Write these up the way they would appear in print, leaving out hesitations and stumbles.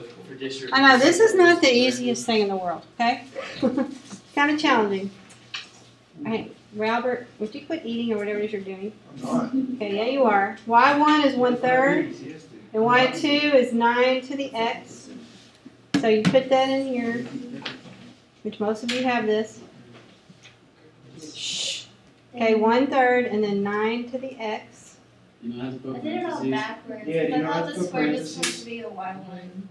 difficult for district. I know, this is not the easiest thing in the world, okay? Kind of challenging. All right, Robert, would you quit eating or whatever it is you're doing? I'm not. Okay, yeah, you are. Y1 is 1/3, and Y2 is 9 to the X. So you put that in here, which most of you have this. Shh. Okay, 1/3, and then 9 to the X. You don't have to put I did it all backwards. Yeah, you I don't have thought to the put square was parentheses. supposed to be a Y1.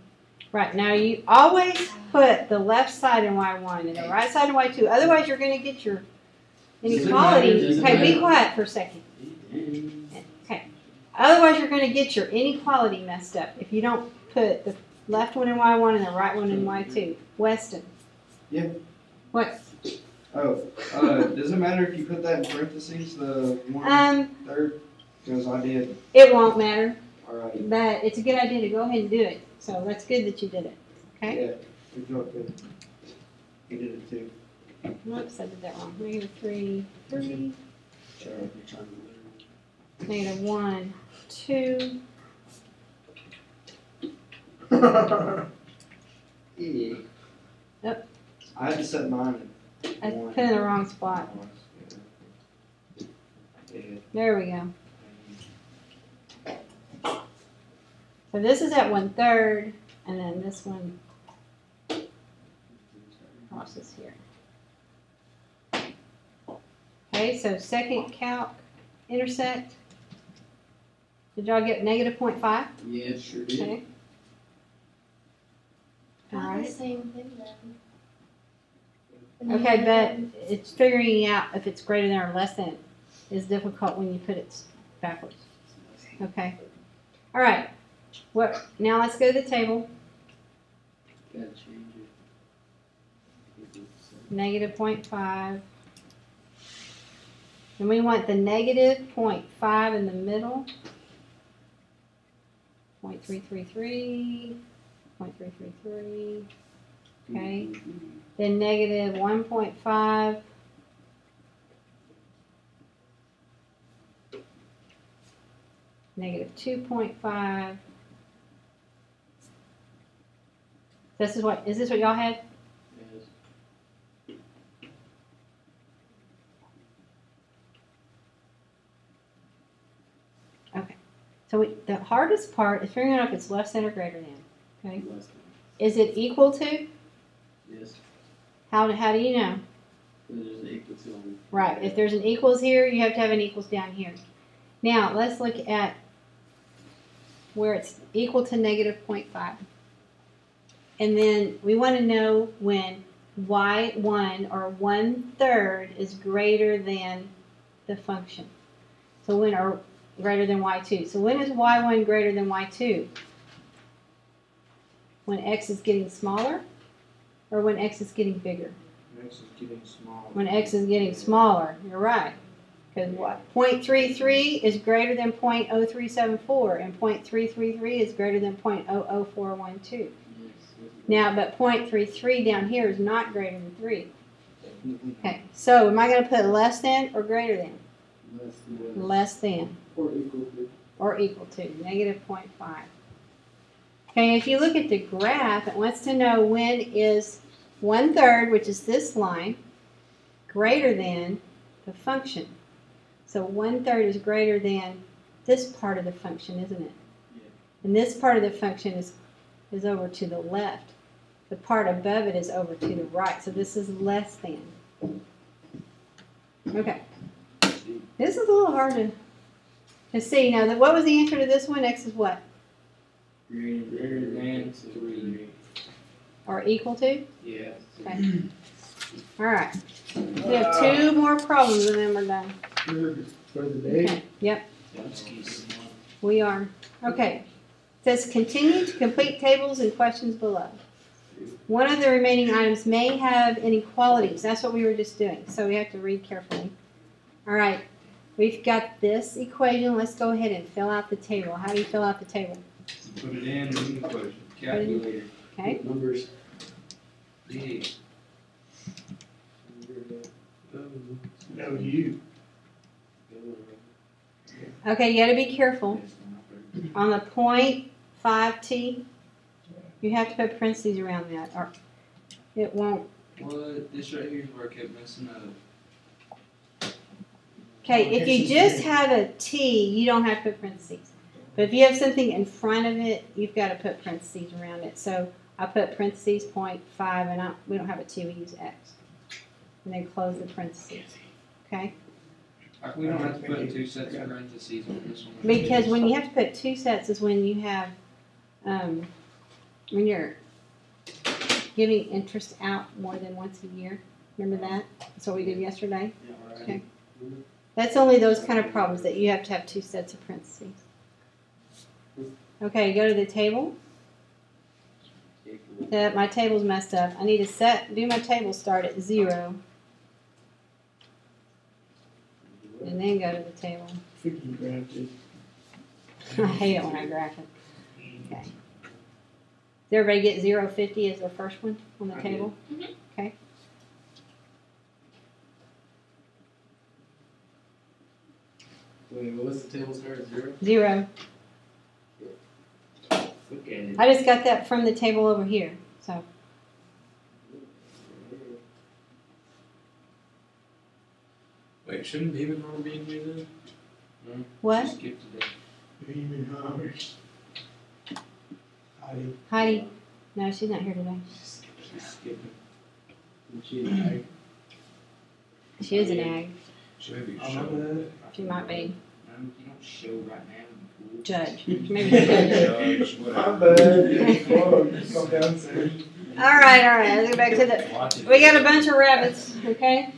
Right, now you always put the left side in Y1 and the right side in Y2. Otherwise, you're going to get your inequality. Does it Okay, be matter? quiet for a second. Okay. Otherwise, you're going to get your inequality messed up if you don't put the left one in Y1 and the right one in Y2. Weston. Yeah. What? Oh, does it matter if you put that in parentheses, the 1/3? Because I did. It won't matter, Alright. but it's a good idea to go ahead and do it. So that's good that you did it. Okay? Yeah. Good job, good. He did it too. Whoops, I did that wrong. -3, 3. Sorry. -1, 2. Yeah. Yep. I had to set mine I in 1. put it in the wrong spot. Yeah. There we go. So this is at 1/3, and then this one crosses here. Okay, so second calc intersect. Did y'all get -0.5? Yeah, sure did. Okay. All Not the right. same thing then. Okay, but it's figuring out if it's greater than or less than is difficult when you put it backwards. Okay. All right. What? Now let's go to the table. Gotta change it. -0.5. And we want the -0.5 in the middle. 0.333. 0.333. Okay. Then -1.5. -2.5. Is this what y'all had? Yes. Okay. So the hardest part is figuring out if it's less than or greater than. Okay. Less than. Is it equal to? Yes. How do you know? There's an equal to on. Right. If there's an equals here, you have to have an equals down here. Now let's look at where it's equal to -0.5. And then we want to know when y1 or 1/3 is greater than the function. So when or greater than y2. So when is y1 greater than y2? When x is getting smaller or when x is getting bigger? X is getting smaller. When x is getting smaller, you're right. Because what? 0.33 is greater than 0.0374 and 0.333 is greater than 0.00412. Now, but 0.33 down here is not greater than 3. Okay, so am I going to put less than or greater than? Less than. Less than. Or equal to. Or equal to, -0.5. Okay, if you look at the graph, it wants to know when is 1/3, which is this line, greater than the function. So 1/3 is greater than this part of the function, isn't it? Yeah. And this part of the function is over to the left. The part above it is over to the right. So this is less than. Okay. This is a little hard to see. Now, what was the answer to this one? X is what? Greater than 3. Or equal to? Yeah. Okay. All right. We have 2 more problems and then we're done. For the day. Okay. Yep, Let's keep it on. we are. Okay. It says continue to complete tables and questions below. One of the remaining items may have inequalities. That's what we were just doing. So we have to read carefully. All right. We've got this equation. Let's go ahead and fill out the table. How do you fill out the table? Put it in the equation. Calculator. Okay. Numbers. D. No, you. Okay, you got to be careful. On the 0.5t, You have to put parentheses around that, or it won't. What? This right here is where I kept messing up. Okay, if you just have a T, you don't have to put parentheses. But if you have something in front of it, you've got to put parentheses around it. So I put parentheses 0.5, and we don't have a T, we use X. And then close the parentheses. Okay? We don't have to put 2 sets of parentheses on this one. Because when you have to put 2 sets is when you have, when you're giving interest out more than once a year. Remember that? That's what we did yesterday. Okay. That's only those kind of problems that you have to have 2 sets of parentheses. Okay, go to the table. My table's messed up. I need to do my table start at 0. And then go to the table. Freaking grabbed it. I hate it when I graph it. Okay. Did everybody get 0.50 as the first one on the table? Okay. Wait, what was the table start? 0? 0. Look at it. I just got that from the table over here. So Wait, shouldn't Beeman Hall be in here then? what? Skip today. Beaming Hammer. Heidi? No, she's not here today. She's skipping. She is an ag. She may be Oh, showing. She might be. You don't show right now. You fool. Judge. Maybe judge. Judge, I'm whatever. bad. Come downstairs. All right. Let's go back to the. Watch it. We got a bunch of rabbits. Okay.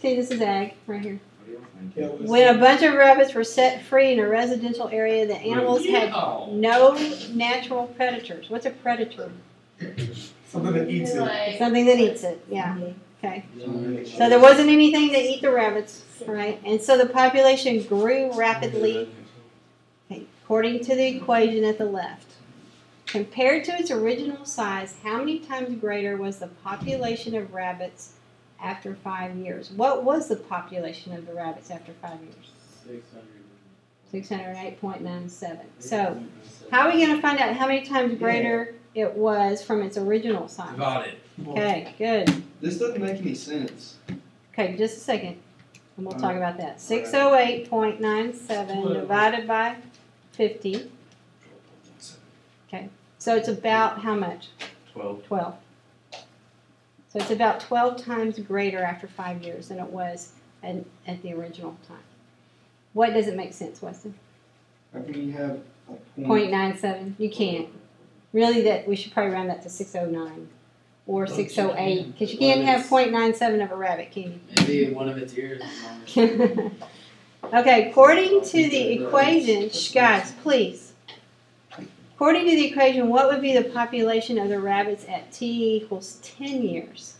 See, this is ag right here. What do you think? When a bunch of rabbits were set free in a residential area, the animals had no natural predators. What's a predator? Something that eats it. Like, Something that eats it. Yeah. Okay. So there wasn't anything to eat the rabbits, right? And so the population grew rapidly, according to the equation at the left. Compared to its original size, how many times greater was the population of rabbits after 5 years? What was the population of the rabbits after 5 years? 608.97. So how are we going to find out how many times greater it was from its original size? Divide it. Okay, good. This doesn't make any sense. Okay, just a second, and we'll talk about that. 608.97 divided by 50. Okay, so it's about how much? 12. 12. So it's about 12 times greater after 5 years than it was at the original time. What doesn't make sense, Weston? How can you have a point? 0.97. You can't. Really, that we should probably round that to 609 or 608 because you can't have 0.97 of a rabbit, can you? Maybe one of its ears is longer. Okay, according to the equation, guys, please. According to the equation, what would be the population of the rabbits at t equals 10 years?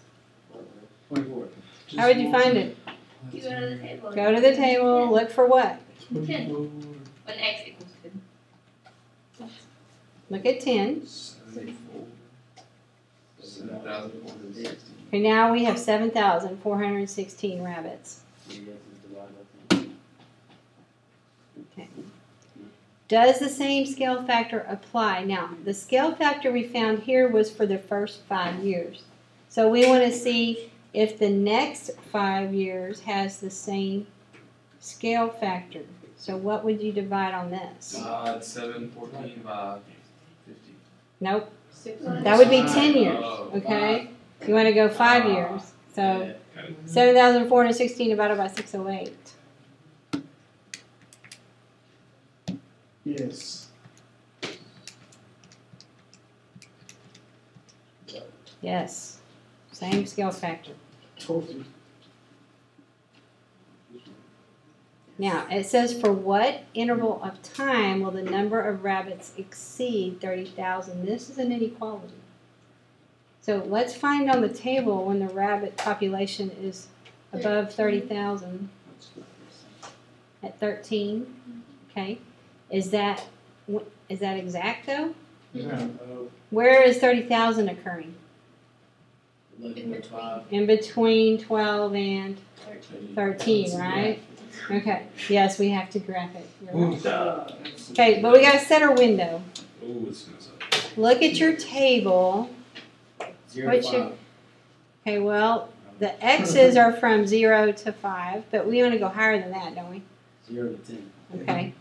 24. How would you find it? you go to the table. Go to the table, look for what? 10. When x equals 10. Look at 10. 7,460. Okay, now we have 7,416 rabbits. Okay. Does the same scale factor apply? Now, the scale factor we found here was for the first 5 years. So we want to see if the next 5 years has the same scale factor. So what would you divide on this? 714 by 50. Nope. That would be 10 years, okay? You want to go 5 years. So 7,416 divided by 608. Yes. Yes. Same scale factor. Told you. Now, it says for what interval of time will the number of rabbits exceed 30,000? This is an inequality. So let's find on the table when the rabbit population is above 30,000 at 13. Okay. Is that exact though? Yeah. Where is 30,000 occurring? In between 12 and 13, right? Okay. Yes, we have to graph it. You're right. Okay, but we got to set our window. Oh, it's messed up. look at your table. 0 What to should- 5. Okay, well, the X's are from 0 to 5, but we want to go higher than that, don't we? 0 to 10. Okay.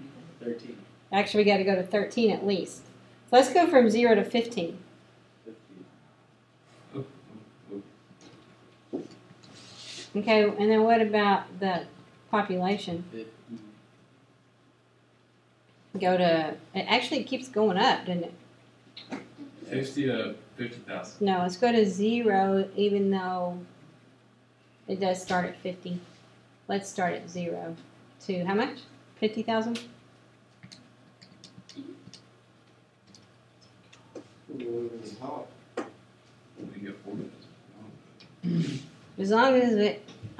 13. Actually, we got to go to 13 at least. So let's go from 0 to 15. 15. Okay, and then what about the population? 50. Go to, it actually keeps going up, doesn't it? 50 to 50,000. No, let's go to 0, even though it does start at 50. Let's start at 0 to how much? 50,000? We get 4 minutes. As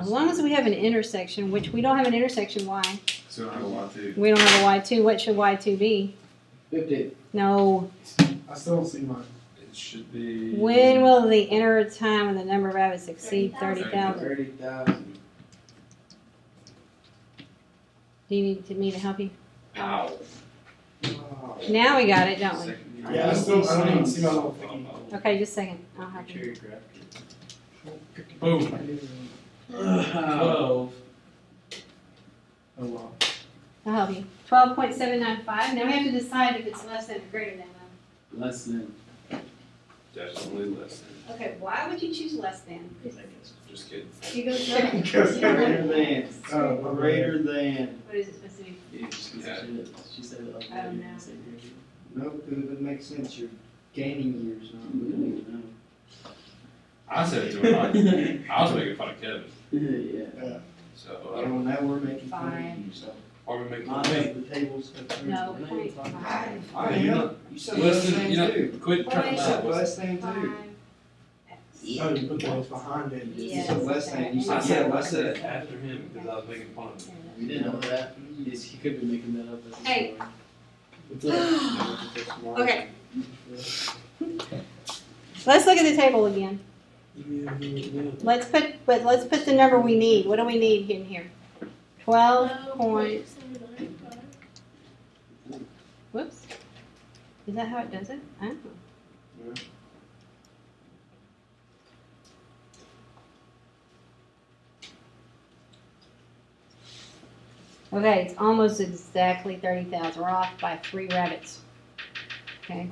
long as we have an intersection, which we don't have an intersection, why? So I have a lot too. We don't have a Y2. What should Y2 be? 50. No. I still don't see mine. It should be. When will the inner time when the number of rabbits exceed 30,000? 30,000. Do you need me to help you? Ow. Now we got it, don't we? Second. Yeah, I don't even see my little thing. Okay, just a second. I'll help Make sure you. you grab it. Boom. 12. Oh, wow. I'll help you. 12.795. Now we have to decide if it's less than or greater than. Less than. Definitely less than. Okay, why would you choose less than? Just kidding. You go to Greater than. Oh, Greater than. What is it supposed to be? Yeah, just 'cause Yeah. she said it like I don't that. know. No, because it doesn't make sense. You're gaining years now. We don't even know. I said it to her. I was making fun of Kevin. Yeah. So, Well, now we're making fun Fine. of you, so. are we making Mine fun of has me? the tables. No, 0.5. I You am. know- You said Less less than, than you know, too. quit trying You to said lie. less than too. 5. Oh, you put those behind it. Yes. said less than. You I said said yeah, I said it after him because I was making fun of him. We didn't know that. He could be making that up. As a Hey. story. What's up? Okay. Let's look at the table again. Let's put the number we need. What do we need in here? 12 point. Whoops. Is that how it does it? I don't know. Okay, it's almost exactly 30,000. We're off by 3 rabbits. Okay.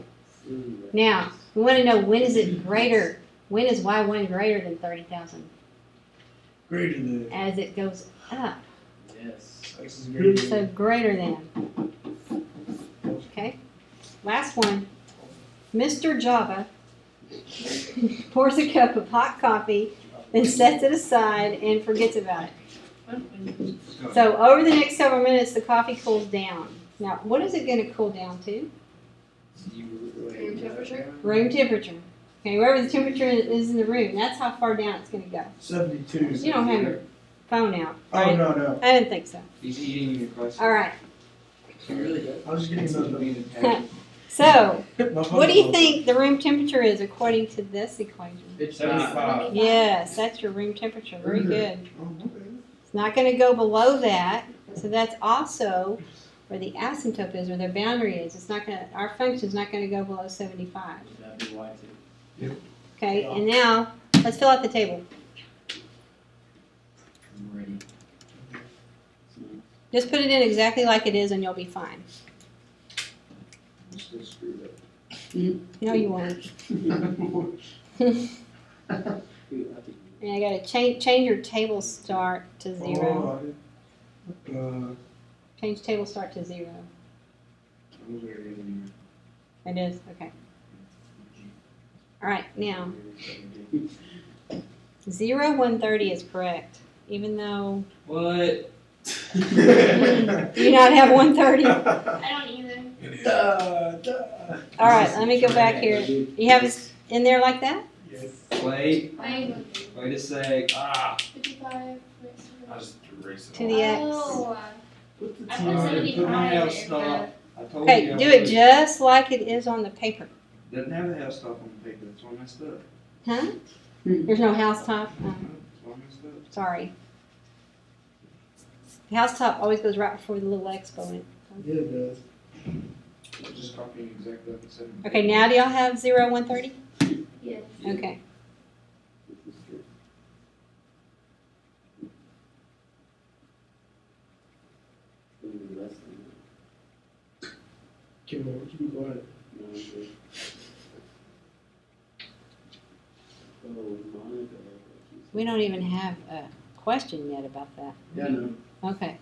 Now, we want to know when is it greater? When is Y1 greater than 30,000? Greater than. As it goes up. Yes. X is greater than. So greater than. Okay. Last one. Mr. Java pours a cup of hot coffee, then sets it aside and forgets about it. So over the next several minutes, the coffee cools down. Now, what is it going to cool down to? Room temperature? Room temperature. Okay, wherever the temperature is in the room, that's how far down it's going to go. 72. You don't have your phone out, Oh, right? no, no. I didn't think so. He's eating your question. All right. Really good. I was just getting another. So, My what do you phone. think the room temperature is according to this equation? 75. Yes, that's your room temperature. Very good. Oh, okay. It's not going to go below that, so that's also where the asymptote is, where their boundary is. It's not going to. Our function's not going to go below 75. That'd be Y2. Okay, and now let's fill out the table. I'm ready. Just put it in exactly like it is, and you'll be fine. I'm still screwed up. No, you won't. And I got to change your table start to 0. Change table start to 0. I'm very good. It is okay. All right, now 0, 130 is correct, even though What? you do not have 130. All I don't either. right, let me go back here. You have it in there like that? Yes. Wait, I'm wait a sec. Ah! 55. I just erased it. To the X. Oh, Put the I T put on it. 75 Put my house in stop. I told Okay, you. I do it would. just like it is on the paper. Doesn't have a house stop on the paper. That's why I messed up. Huh? There's no house top? Oh, That's why I messed up. sorry. The house top always goes right before the little X go in. Yeah, it does. Just copying exactly like it said. Okay, now do y'all have 0, 130? Yes. Okay. Keep quiet. We don't even have a question yet about that. Yeah, no. Okay.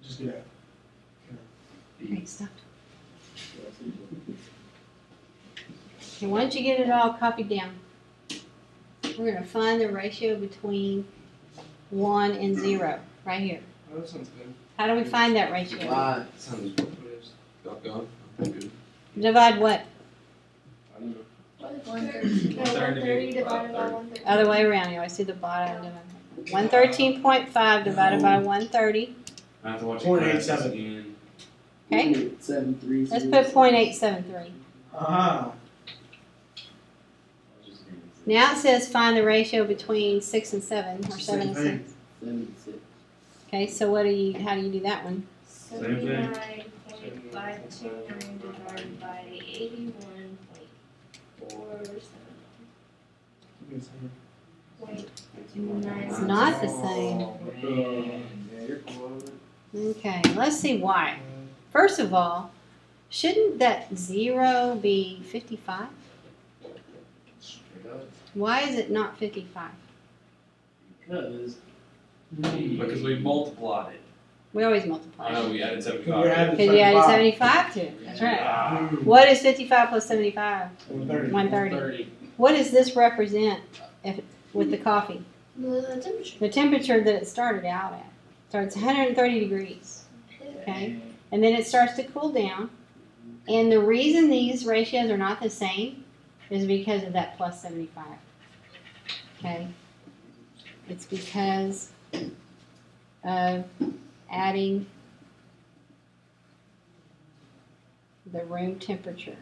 Just get out. Okay, stop. Okay, once you get it all copied down, we're going to find the ratio between 1 and 0, right here. Oh, that sounds good. How do we find that ratio? Why? Sounds good. Got gone. Good. Divide what? I don't know. 130 divided by 130. Other way around. You always do the bottom. 113.5 divided by 130. I have to watch 0.87 again. Okay? 7.3. Let's put 0.873. Now it says find the ratio between 6 and 7, or 7 and 6. 76. Okay, so how do you do that one? 79.529 divided by 81.479. It's not the same. Yeah, you're cool. Okay, let's see why. First of all, shouldn't that 0 be 55? Why is it not 55? Because Because we multiplied it. We always I multiply. know we added we're 75. adding Because you added 75 to it. That's right. Ah, What is 55 plus 75? 130. 130. What does this represent with the coffee? The temperature. The temperature that it started out at. So it's 130 degrees. Okay? And then it starts to cool down. And the reason these ratios are not the same is because of that plus 75. Okay? It's because of adding the room temperature.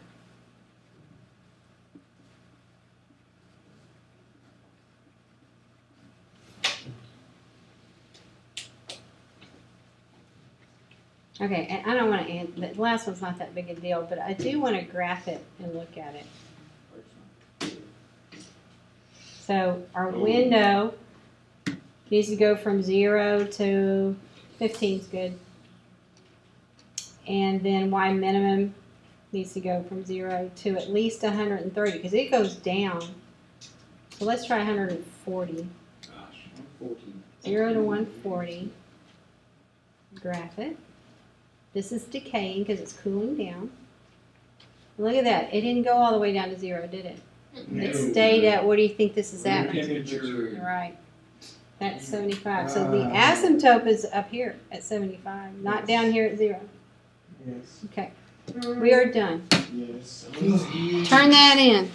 Okay, and I don't want to end, the last one's not that big a deal, but I do want to graph it and look at it. So our window needs to go from 0 to 15 is good. And then Y minimum needs to go from 0 to at least 130 because it goes down. So let's try 140. 0 to 140. Graph it. This is decaying because it's cooling down. Look at that. It didn't go all the way down to 0, did it? It stayed at, what do you think this is at? Right. That's 75. So the asymptote is up here at 75, not down here at 0. Yes. Okay. We are done. Yes. Turn that in.